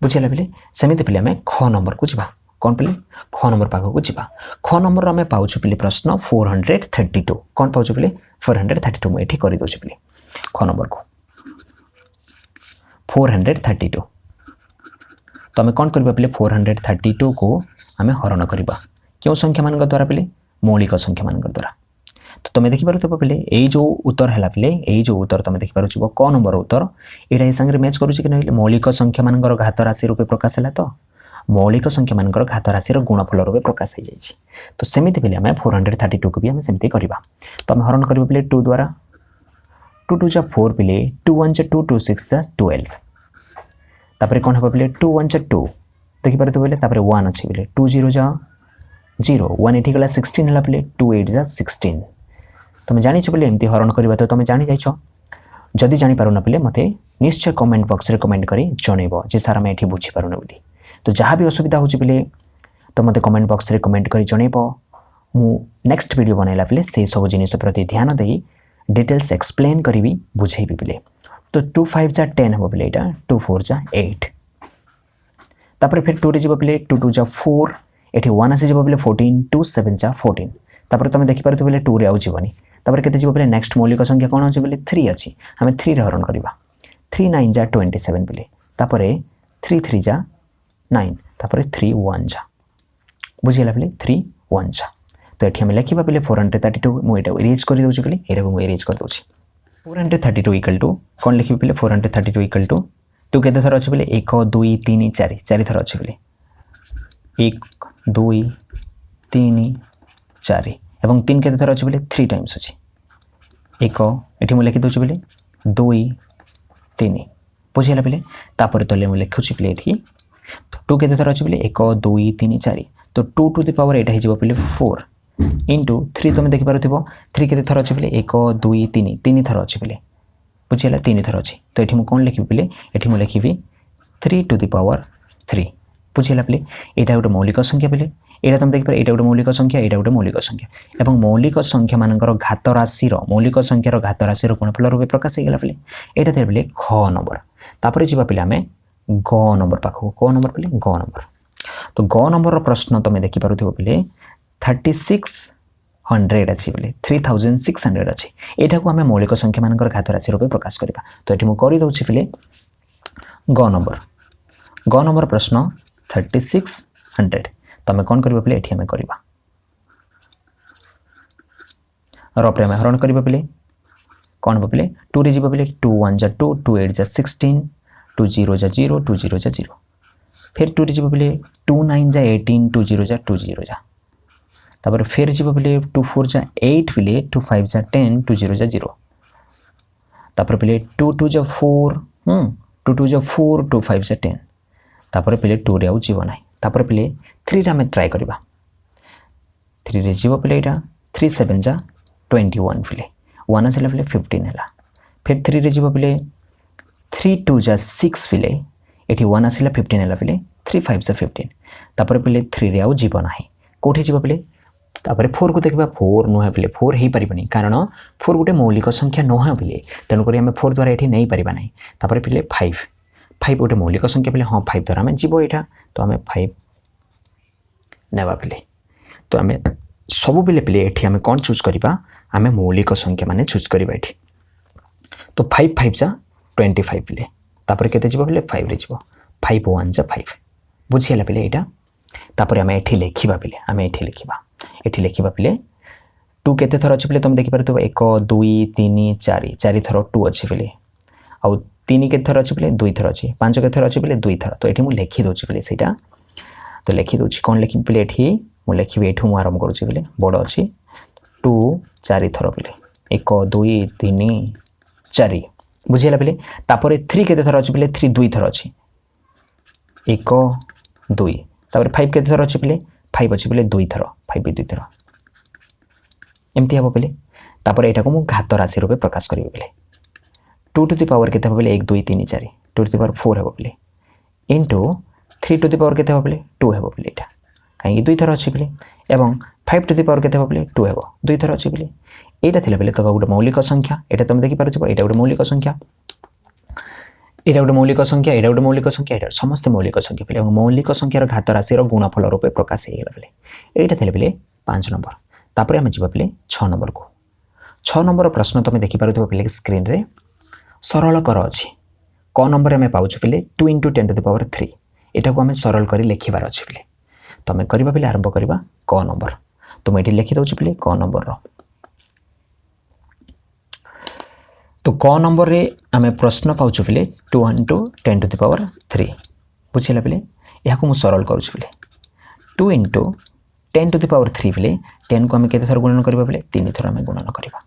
बुझीला पिले सेमिति पिले आम ख नंबर को जीवा कौन पिले ख नंबर पाख को जीवा ख नंबर आम पाउछु पिले प्रश्न 432 कौन पाउछु पिले 432 मु एठी करि दोछु पिले ख नंबर को 432 तो आम कौन करबा पिले 432 को आम हरण करबा क्यों संख्या मान द्वारा पिले मौलिक संख्या मान द्वारा तो तुम देखि पारुथबो पिले एई जो उत्तर हैला पिले एई जो उत्तर तुम देखि पारुछबो क नंबर उत्तर एटा ए संगे मैच करूछि कि नै मौलिक संख्या मानकर घात राशि रूपे प्रकाश हैला तो मौलिक संख्या मानकर घात राशि गुणफल रूपे प्रकाश हो जाइछि तो सेमिति पिले आम 432 को भी आम सेमिति करबा तो आम हरण करबा पिले 2 द्वारा 2 2 जा 4 पिले 2 1 जा 2 2 6 जा 12 तापर कोन हबा पिले 2 1 जा 2 देखि पारुथबो पिले तापर 1 अछि पिले 2 0 जा 0 1 एठी गला 16 हला पिले 2 8 जा 16 तुम जानी बोले एमती हरण करवा तो तुम जानी जाइछ जदि जानी पारुना पिले मते निश्चय कमेंट बॉक्स रे कमेंट करी जणेबो जे सारा मैं एठी बुझी पारुना बोली तो जहाँ भी असुविधा होची पिले तो मते कमेंट बॉक्स रे कमेंट करी जणेबो मु नेक्स्ट वीडियो बनाइला पिले से सब जिनिस प्रति ध्यान देई डिटेल्स एक्सप्लेन करिवि बुझेबि पिले तो 2 5 जा 10 हो पिले एटा 2 4 जा 8 तापर फिर 2 रे जीव पिले 2 2 जा 4 एठी 1 आसी जीव पिले 14 2 7 जा 14 तापर तुम देखि पारुथबो पिले 2 रे आउ जीवनी तापर केते जीव पिले नेक्स्ट मौलिक संख्या कोन अछि पिले 3 अछि हम 3 रे हरण करबा 3 9 जा 27 पिले तापर 3 3 जा 9 तापर 3 1 जा बुझिला पिले 3 1 जा तो एठी हम लिखिबा पिले 432 मु एटा इरेज कर दोछि पिले एटा मु इरेज कर दोछि 432 इक्वल टू कोन लिखिबा पिले 432 इक्वल टू 2 केते थर अछि पिले 1 2 3 4 4 थर अछि पिले 1 2 3 4 एवं 3 केते थर अछि पिले 3 टाइम्स अछि 1 एठी मु लिखि दोछि पिले 2 3 बुझिला पिले तापर तले मु लिखुछि पिले एठी 2 केते थर अछि पिले 1 2 3 4 तो 2 टू द पावर एटा हे जिवो पिले 4 इंटू 3 तुम देखि पारुथिबो 3 केते थर अछि पिले 1 2 3 3 थर अछि पिले बुझिला 3 थर अछि तो एठी मु कोन लिखिबि पिले एठी मु लिखिबि 3 टू द पावर 3 बुझिला पिले एटा गोटे मौलिक संख्या पिले एटा तुम देखि पारे एटा गोटे मौलिक संख्या एटा गोटे मौलिक संख्या एवं मौलिक संख्या मानकर घात राशि रो मौलिक संख्या रो घात राशि रो गुणफल रूपे प्रकाश हे गेला पिले एटा थे पिले ख नंबर तापर जिबा पिले हमें ग नंबर पाखो क नंबर पिले ग नंबर तो ग नंबर रो प्रश्न तुम देखि पारुथिबो पिले 3600 अछि पिले 3600 अछि एटा को हमें मौलिक संख्या मानकर घात राशि रूपे प्रकाश करबा तो एठी मु करि दउछि पिले ग नंबर प्रश्न 3600 तमे कोन करबा पिले एठी हमें करबा रपरे में हरण करबा पिले कोन बा पिले 2 रे जिबा पिले 2 1 जा 2 2 8 जा 16 2 0 जा 0 2 0 जा 0 फिर 2 रे जिबा पिले 2 9 जा 18 2 0 जा 2 0 जा तापर फिर जिबा पिले 2 4 जा 8 पिले 2 5 जा 10 2 0 जा 0 तापर पिले 2 2 जा 4 2 2 जा 4 2 5 जा 10 तापर पिले 2 रे आउ जीवन नाही तापर पिले 3 रे हमें ट्राई करबा 3 रे जीव पिले एटा 3 7 जा 21 पिले 1 आसला पिले 15 हला फिर 3 रे जीव पिले 3 2 जा 6 पिले एठी 1 आसला 15 हला पिले 3 5 जा 15 तापर पिले 3 रे आउ जीव नाही कोठी जीव पिले तापर 4 को देखबा 4 नुहा पिले 4 हेई परिबनी कारण 4 गुटे मौलिक संख्या नोहा पिले तनु करी हमें 4 द्वारा एठी नहीं परिबा नाही तापर पिले 5 5 गोटे मौलिक संख्या पिले हां 5 द्वारा हमें जीव एटा तो हमें 5 नेबा पिले तो हमें सब पिले पिले एठी हमें कोन चूज करिबा हमें मौलिक संख्या माने चूज करिबा एठी तो 5 5 जा 25 पिले तापर केते जीव पिले 5 रे जीव 5 1 जा 5 बुझियला पिले एटा तापर हमें एठी लेखिबा पिले हमें एठी लेखिबा पिले 2 केते थर अछि पिले तुम देखि परतो 1 2 3 4 4 थर 2 अछि पिले आ 3 केते थर अछि पिले 2 थर अछि 5 केते थर अछि पिले 2 थर तो एठी मु लेखि दोछि पिले सेटा तो लेखि दोछि कोन लेखि पिले एठी मु लेखिबे एठू मु आरंभ करूछि पिले बड अछि 2 4 थर पिले 1 2 3 4 बुझियला पिले तापर 3 केते थर अछि पिले 3 2 थर अछि 1 2 तापर 5 केते थर अछि पिले 5 अछि पिले 2 थर 5 2 थर एमती हम पे तापर यहाँ को घात राशि रूप प्रकाश करी पे 2 टू द पावर के 1 2 3 4 2 टू द पावर 4 हम पे इंटू 3 टू द पावर के 2 हम पे यहाँ कहीं 2 थर अच्छी पे एवं 5 टू द पावर के 2 हम 2 थर अच्छी पे यहाँ थी पे तो गोटे मौलिक संख्या यहाँ तुम देखिपार यहाँ गोटे मौलिक संख्या यहाँ गोटे मौलिक संख्या यहाँ गोटे मौलिक संख्या यहाँ समस्त मौलिक संख्या पे मौलिक संख्यार घात राशि गुणफल रूप प्रकाश होगा पे यहाँ थी पे 5 नंबर तापर आम जा पे 6 नंबर को 6 नंबर प्रश्न तुम देखिपार पे स्क्रीन रे सरल कर अच्छी क नंबर आम पाँच पे 2 इंटू 10 टू द पावर 3 यहाँ को आम सरल कर लिखबार अच्छे पे तो आम करवा पे आरंभ करवा क नंबर तो मुझे लिखी दूसरी पे क नंबर तो क नंबर रे आम प्रश्न पाँच पे 2 इंटू 10 टू द पावर 3 बुझेगा पे यहाँ को मुझे सरल करुँच पे 2 इंटू 10 टू द पावर 3 पे 10 को आम के थर गुणन करवा पे 3 थर आम गुणन करवा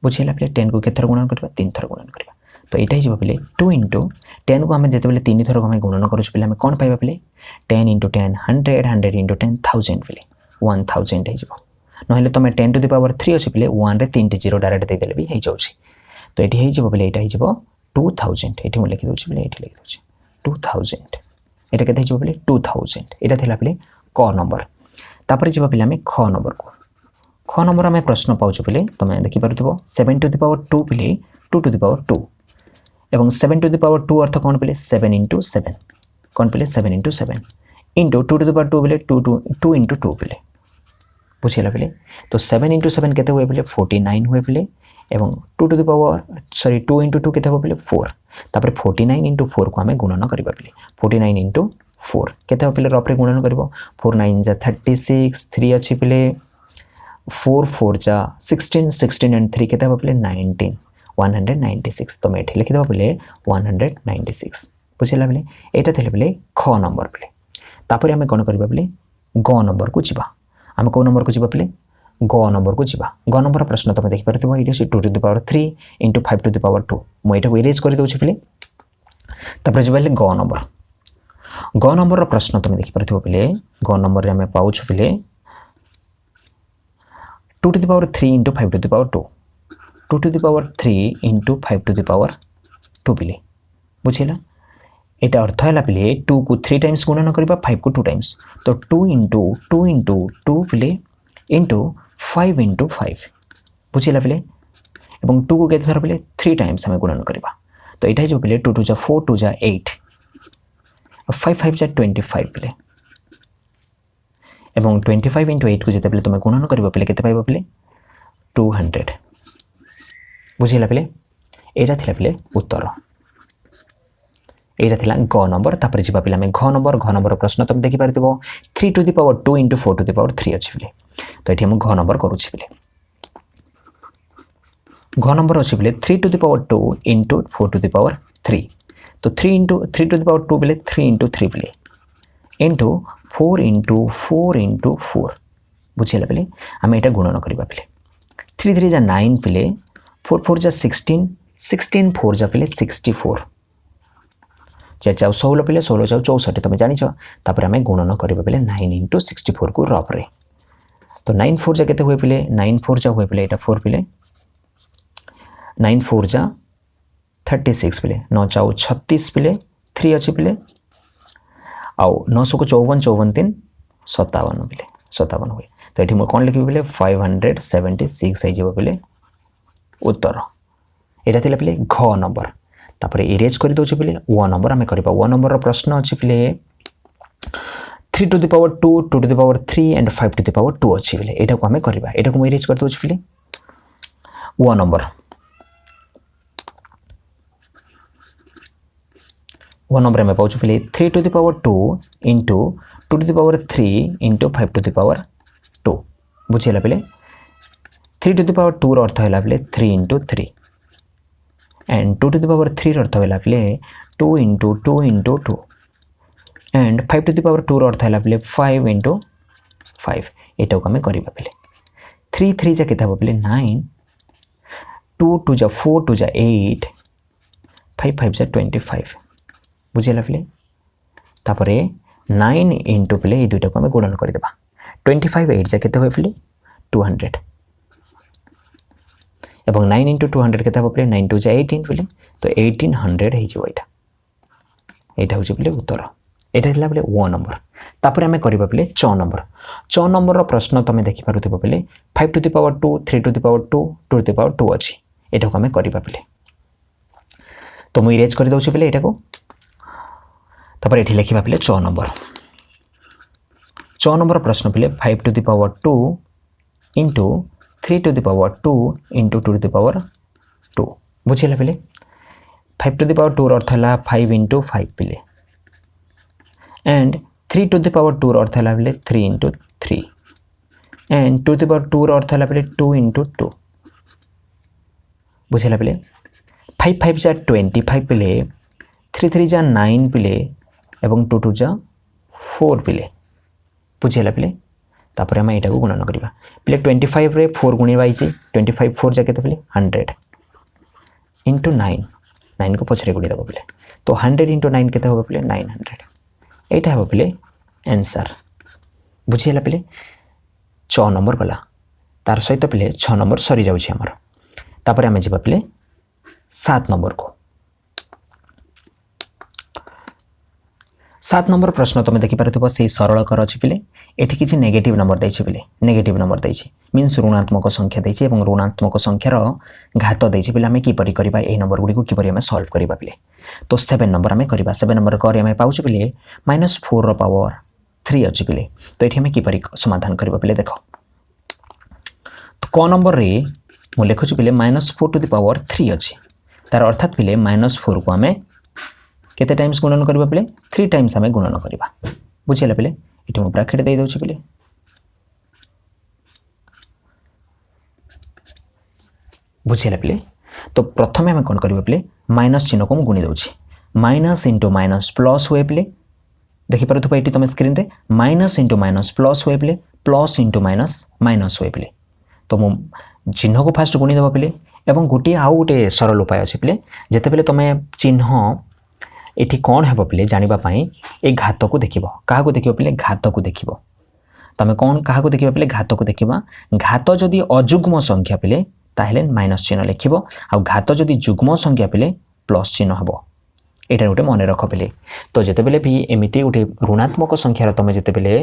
बुझेगा पे 10 को केत गुणन करवा 3 थर गुणन करवा तो यहाँ हो पे 2 इंटू 10 को आम जो 3 थर आम गुणन करुँच पे कौन पाइबा पे 10 इंटू 10 100 100 इंटू 10 1000 पे 1000 हो ना तुम 10 टू द पावर 3 अच्छे पे 1 रे 3 जीरो डायरेक्ट देदेले भी हो जाऊँगी तो ये हो पे यहाँ हो 2000 ये मुझे लिखी दूसरी पे ये लिखी दूसरी 2000 यहाँ के पे 2000 यहाँ थी पे क नंबर तापर जा पे ख नंबर को ख नंबर आम प्रश्न पाँच पे तुम देखिपार 7 टू द पावर 2 पे 2 टू द पावर 2 एवं 7 टू द पावर 2 अर्थ कौन पे 7 इंटू 7 कौन पे 7 into 7 into 2 to the power 2 पे 2 इंटू 2 पे बुझेगा पे तो 7 इंटू 7 के हुए पे 49 हुए पे एवं 2 टू द पावर 2 इंटू 2 के पे 4 तापर 49 इंटू 4 को आम गुणन करवा पे 49 इंटू 4 के पे रफरे गुणन कर 4 9 जा 36 3 अच्छी पे 4 4 जा 16 16 एंड 3 के पे 19 196 तो मैं लिखिद पे 196 बुझेगा पे यहाँ थी पे ख नंबर पे तापर आम कौन करवा पे ग नंबर को जीवा आम कौ नंबर को जीवा पे ग नंबर को जीवा ग नंबर प्रश्न तुम देखिपार ये 2 to the power 3 into 5 to the power 2 मुझे इरेज कर दूसरी पे तापर जी ग नंबर प्रश्न तुम देखिपार पे ग नंबर आम पाँच पे 2 to the power 3 into 5 to the power 2 2 to the power 3 into 5 to the power 2 पे बुझेगा यहाँ अर्थ है पे 2 को 3 टाइम्स गुणन करवा 5 को 2 टाइम्स तो 2 इंटू 2 इंटू 2 पे इंटू 5 इंटू 5 बुझेगा पे 2 को केत थर पे 3 टाइम्स आम गुणन करवा तो यहाँ जो पे 2 2 जा 4 2 जा 8 5 5 जा 25 पे एवं 25 इंटू 8 को जिते तुम गुणन करवा पे केते पाइबा पे 200 बुझेगा पे यहाँ थी पे उत्तर यहाँ थी ग नंबर तापर जी पे घ नंबर प्रश्न तुम देखिपार 3 to the power 2 into 4 to the power 3 अच्छी पे तो ये घ नंबर करुँच पे घ नंबर अच्छी पे 3 to the power 2 into 4 to the power 3 तो 3 टू द पावर 2 पे 3 इंटू 3 पे इंटू 4 इंटू 4 इंटू 4 बुझेगा पे आम यहाँ गुणन करवा पे 3 3 जा 9 पे 4 4 जा 16 16 4 जा पे 64 चार चाउ 16 पे 16 चाउ 64 तुम जान तापर आम गुणन करवा पे 9 इंटू 64 को रफ्रे तो 9 4 जा के हुए पे 9 4 जा हुए पे यहाँ 4 पे 9 4 जा 36 पे 9 चाउ 36 पे 3 अच्छी पे आउ 900 को 54 54 3 57 पे 57 हुए तो ये कौन लिखी पे 576 पे उत्तर यहाँ थी पे घ नंबर तापर इरेज कर दौचे पे व नंबर आम करवा व नंबर प्रश्न अच्छी पे 3 to the power 2 2 to the power 3 and 5 to the power 2 अच्छी पे यहाँ को आम करवा यहाँ को इरेज कर दौचे पे व नंबर आम पाँच पे 3 to the power 2 into 2 to the power 3 into 5 to the power 2 बुझेगा पे 3 टू द पावर 2 अर्थ है पे 3 into 3 and 2 to the power 3 अर्थ है पे 2 into 2 into 2 and 5 to the power 2 अर्थ है पे 5 इंटू 5 यहाँ को आम करवा पे 3 3 जा के पे 9 2 2 जा 4 2 जा 8 5 5 जा 25 बुझेगा पे तापर 9 इंटू पे ये दुईटा को आम गुणन करदे 25 8 जा के हुए पे 200 এবং 9 into 200 কেতে হবো পিলে 9 2 जा 18 পিলে তো 1800 হইଯିବ এটা হচ্ছে পিলে উত্তর এটা হিলা পিলে 1 नंबर तापर आमे करिबा पिले 6 नंबर 6 नंबर रो प्रश्न तमे देखि पारुथिबो पिले 5 to the power 2 3 to the power 2 2 to the power 2 अछि एटा को आमे करिबा पिले तो मु इरेज करि दउछि पिले एटा को तापर एठी लिखिबा पिले 6 नंबर प्रश्न पिले 5 to the power 2 into 3 to the power 2 into 2 to the power 2 बुझिला पिले 5 to the power 2 रो अर्थ हला 5 into 5 पिले and 3 to the power 2 रो अर्थ हला पिले 3 into 3 and 2 to the power 2 रो अर्थ हला पिले 2 into 2 बुझिला पिले 5 5 जा 25 पिले 3 3 जा 9 पिले एवं 2 2 जा 4 पिले बुझिला पिले तापर हम एटा को गुणन करिबा पिले 25 रे 4 गुणिबा आइछि 25 4 जा केते पिले 100 into 9 9 को पछरे गुणी दबो पिले तो 100 into 9 केते होबो पिले 900 एटा होबो पिले आंसर बुझिला पिले 6 नंबर गला तार सहित पिले 6 नंबर सरी जाउ छी हमर तापर हम जेबा पिले 7 नंबर को 7 नंबर प्रश्न तमे देखि पारथिबो से सरल कर अछि पिले एठी किछि नेगेटिव नंबर दैछि पिले नेगेटिव नंबर दैछि मींस ऋणात्मक संख्या दैछि एवं ऋणात्मक संख्यार घात दैछि पिले हमें की परि करबा ए नंबर गुडी को की परि हमें सॉल्व करबा पिले तो 7 नंबर हमें करबा 7 नंबर करे हमें पाउछु पिले -4 रो पावर 3 अछि पिले तो एठी हमें की परि समाधान करबा पिले देखो तो क नंबर रे मु लेखुछु पिले -4 to the power 3 अछि तार अर्थात पिले -4 को हमें केते टाइम्स गुणन करबा पिले 3 टाइम्स हमें गुणन करबा बुझिला पिले एठी मु ब्रैकेट दे दउछि पिले बुझिला पिले तो प्रथमे हम कोन करबा पिले माइनस चिन्ह को गुणी दउछि माइनस into माइनस प्लस होए पिले देखि परथु एठी तमे स्क्रीन रे माइनस into माइनस प्लस होए पिले प्लस into माइनस माइनस होए पिले तो मु चिन्ह को फास्ट गुणी दबा पिले एवं गुटी आउ गुटे सरल उपाय अछि पिले जेते पिले तमे चिन्ह एठी कोन हेबो पिले जानिबा पई ए घात को देखिबो काहा को देखिबो पिले घात को देखिबो तमे कोन काहा को देखिबो पिले घात को देखिबा घात जदी अजुग्म संख्या पिले ताहेले माइनस चिन्ह लिखिबो आ घात जदी जुग्म संख्या पिले प्लस चिन्ह हबो एटा गुटे मने रख पिले तो जेते पिले भी एमिति गुटे ऋणात्मक संख्या तमे जेते पिले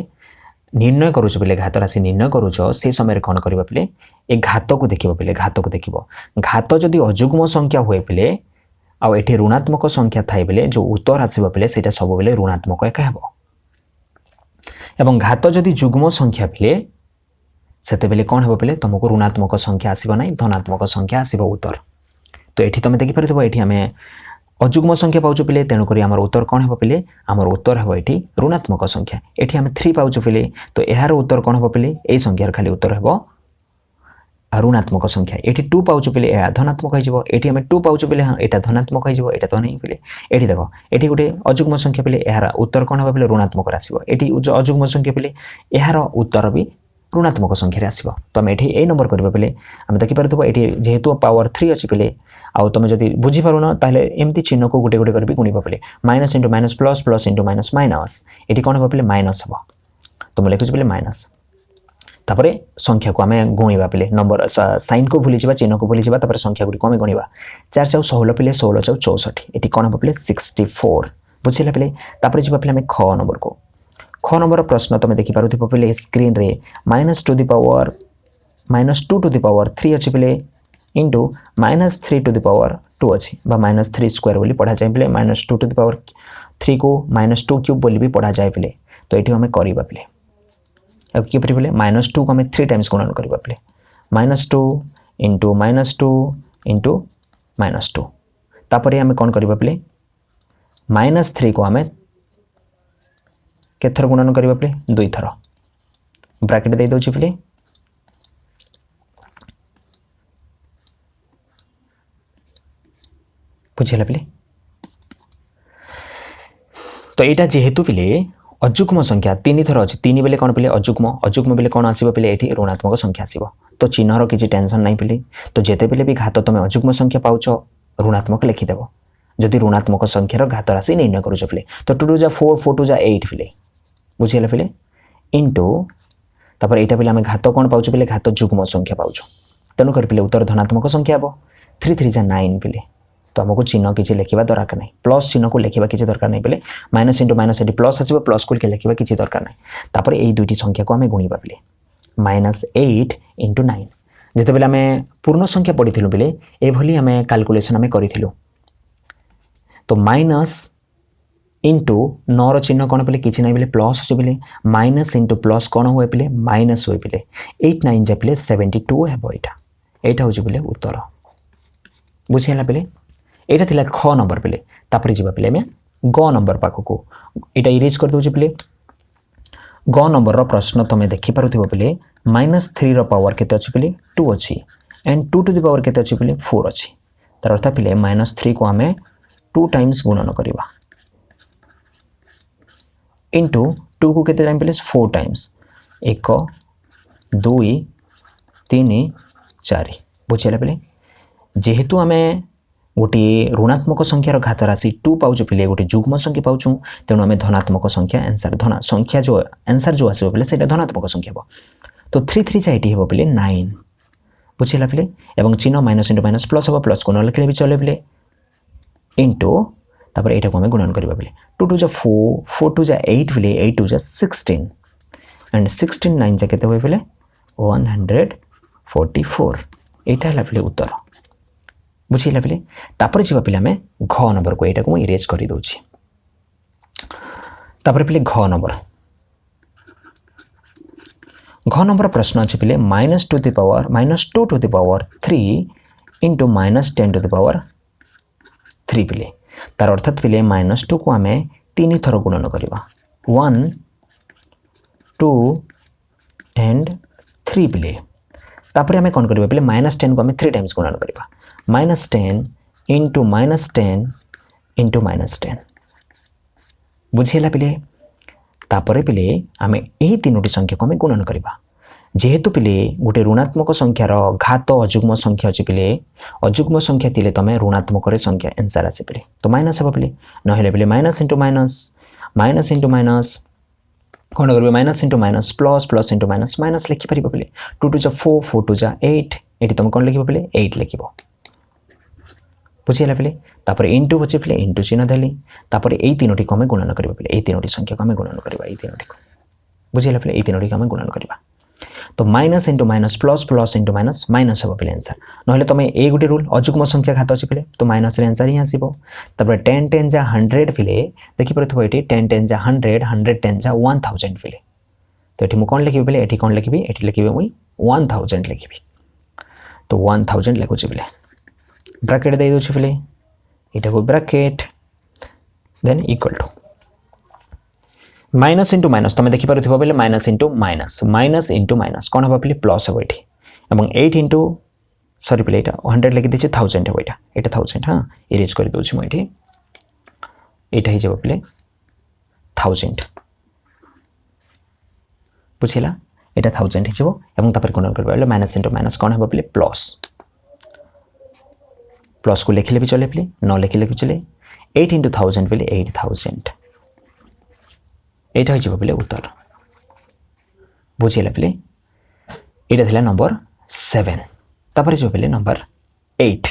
निर्णय करूछ पिले घात राशि निर्णय करूछ से समय कोन करबा पिले ए घात को देखिबो पिले घात को देखिबो घात जदी अजुग्म संख्या होय पिले आ एठी ऋणात्मक संख्या थाई बेले जो उत्तर आसीबो पिले सेटा सब बेले ऋणात्मक एका हेबो एवं घात जदी जुग्म संख्या पिले सेते बेले कोन हेबो पिले तुमको ऋणात्मक संख्या आसीबो नै धनात्मक संख्या आसीबो उत्तर तो एठी तमे देखि परथिबो एठी हमें अजुग्म संख्या पाउछु पिले तेनु करी हमर उत्तर कोन हेबो पिले हमर उत्तर हेबो एठी ऋणात्मक संख्या एठी हमें 3 पाउछु पिले तो एहार उत्तर कोन हेबो पिले एई संख्यार खाली उत्तर हेबो ऋणात्मक संख्या एठी 2 पाउछु पिले ए धनात्मक होई जिवो एठी हमें 2 पाउछु पिले हां एटा धनात्मक होई जिवो एटा तो नै पिले एठी देखो एठी गुटे अजुग्म संख्या पिले एहार उत्तर कोन हेबो पिले ऋणात्मक रासिबो एठी अजुग्म संख्या पिले एहार उत्तर भी ऋणात्मक संख्या रे आसीबो तो हम एठी ए नंबर करबा पिले हम देखि परथबो एठी जेहेतु पावर 3 अछि पिले आ तमे जदी बुझी पारुना ताले एम्ति चिन्ह को गुटे गुटे करबी गुणीबा पिले minus into minus plus plus into minus minus एठी कोन हेबो पिले माइनस हबो तो हम लिखुछ पिले माइनस तापरे संख्या को हमें गुणीबा पिले नंबर साइन को भूली जिबा चिन्ह को भूली जिबा तापरे संख्या गुडी कमे गुणीबा 4 4 16 पिले 16 4 64 एठी कोन हेबो पिले 64 बुझिला पिले तापरे जिबा पिले हमें ख नंबर को ख नंबर प्रश्न तमे देखि पारुथिबो पिले स्क्रीन रे -2 to the power 3 अछि पिले into -3 to the power 2 अछि बा -3 स्क्वायर बोली पढ़ा जाय पिले -2 to the power 3 को -2 क्यूब बोली भी पढ़ा जाय पिले तो एठी हमें करिबा पिले अब की परि पिले -2 को हमें 3 टाइम्स गुणन करिबा पिले -2 into -2 into -2 तापरे हमें कोन करिबा पिले -3 को हमें केथर गुणन करिबा पिले 2 थर ब्रैकेट दे दोछि पिले बुझिला पिले तो एटा जेहेतु पिले अजुग्म संख्या 3 थर अछि 3 बेले कोन पिले अजुग्म बेले कोन आसीबो पिले एठी ऋणात्मक संख्या आसीबो तो चिन्हर किछि टेंशन नै पिले तो जेते बेले भी घात तमे अजुग्म संख्या पाउछो ऋणात्मक लिखि देबो जदि ऋणात्मक संख्यार घात राशि निर्णय करूछ पिले तो 2 2 जा 4 4 2 जा 8 पिले बुझिला पिले इनटू तापर एटा पिले आम घात कौन पाऊँ पिले घात जुग्म संख्या पाऊँ तेणुकर पिले उत्तर धनात्मक संख्या हम 3 3 जा 9 पिले तो आमको चिन्ह किसी लिखा दरकार नहीं प्लस चिन्ह को लिखा किसी दरकार नहीं पिले माइनस इंटू माइनस ये प्लस आसो प्लस को लिखा किसी दरकार नहीं तापर ये दुईटी संख्या को आम गुणा पिले -8 इंटू 9 जिते बेले आम पूर्ण संख्या पढ़ी पिले ये आम कैलकुलेशन आम करूँ तो माइनस इंटू 9 चिन्ह कौन पिले किसी ना पिले प्लस अच्छे पिले माइनस इंटू प्लस कौन हुए पिले माइनस हुए पिले 8 9 जा पिले 72 है यहाँ हूँ पिले उत्तर बुझीगला पिले यहाँ थिला ख नंबर पिले तापर जी पिले आम ग नंबर पाखक यहाँ इरेज कर दूचे पिले ग नंबर प्रश्न तुम्हें देखिपुथ पिले -3 पावर केते अच्छी पिले 2 अच्छी एंड 2 टू द पावर केते अच्छी पिले 4 अच्छी तार अर्थ पिले -3 को आम 2 टाइम्स गुणन करवा इंटू 2 को केते टाइम पिले 4 टाइम्स 1 2 3 4 बुझीगला पिले जेहेतु आम गोटे ऋणात्मक संख्यार घात राशि 2 पाऊँ पिले गोटे जुग्म संख्या पाऊँ तेणु आम धनात्मक संख्या आंसर संख्या जो आंसर जो आसो पिले से धनात्मक संख्या हम तो 3 3 जा ये हम पिले 9 बुझीगला पिले एवं चिन्ह माइनस इंटू माइनस प्लस हम प्लस को न लिखले भी चले पिले इंटू तापर यहाँ को आम गुणन करवा पिले 2 2 जा 4 4 2 जा 8 पिले 8 2 जा 16 एंड 16 9 जा केते हुए पिले 144 यहाँ है पिले उत्तर बुझीगला पिले तापर जी पिले आम घ नंबर को यहाँ को इरेज कर दूची तापर पिले घ नंबर प्रश्न अच्छे पिले -2 to the power 3 into -10 to the power 3 पिले तार अर्थात पिले -2 को आम 3 थर गुणन करवा 1 2 एंड 3 पिले तापर आम कौन करवा पिले -10 को आम 3 टाइम्स गुणन करवा -10 इंटू -10 इंटू -10 बुझीगला पिले तापर पिले आम यही 3टी संख्या को आम गुणन करवा जेहेतु पिले गोटे ऋणात्मक संख्यार घात अजुग्म संख्या अच्छे पिले अजुग्म संख्या थिले तमे ऋणात्मक संख्या आंसर आसे पिले तो माइनस हे पिले नहेले पिले माइनस इंटू माइनस कौन करेंगे minus into minus plus plus into minus minus लिखिपर पिले 2 2 जा 4 4 2 जा 8 ये तुम कौन लिख पिले 8 लिख बुझीगला पिले तापर इंटू बचे पिले इंटू चिन्ह देली तापर यही 3टी को आम गुणन करवा पिले यही 3टी संख्या को आम गुणन करवा यही 3टी को बुझीगला पिले यही 3टी को आम गुणन करवा तो minus into minus plus plus into minus minus हम पिले आंसर ना तुम ये गोटे रूल अजुग्म संख्या घात अच्छे पिले तो माइनस आंसर ही आसो तापर 10 10 जा 100 पिले देखिपे ये 10 10 जा 100 100 10 जा 1000 पिले तो ये कौन लिखी पिले ये कौन लिखी ये लिखी मुई 1000 लिखी तो 1000 लिखुची पिले ब्रैकेट दे दूसरी पिले यहाँ को bracket then equal to minus into minus तुम देखिपुथ बोले माइनस इंटू माइनस कौन हम पिले प्लस हम ये 8 इंटू सरी पिले यहाँ 100 लिखी देचे 1000 हम यहाँ 1000 हाँ इरेज कर दूसरी मुझे यहाँ हो पिले 1000 बुझीगला यहाँ 1000 होपर गुणन कर माइनस इंटू माइनस कौन हम पिले प्लस को लिखले भी चले पिले न लिखले भी चले 8 इंटू 1000 पिले 8000 यहाँ हो पिले उत्तर बुझीगला पिले यहाँ नंबर 7 तापर जो पिले नंबर 8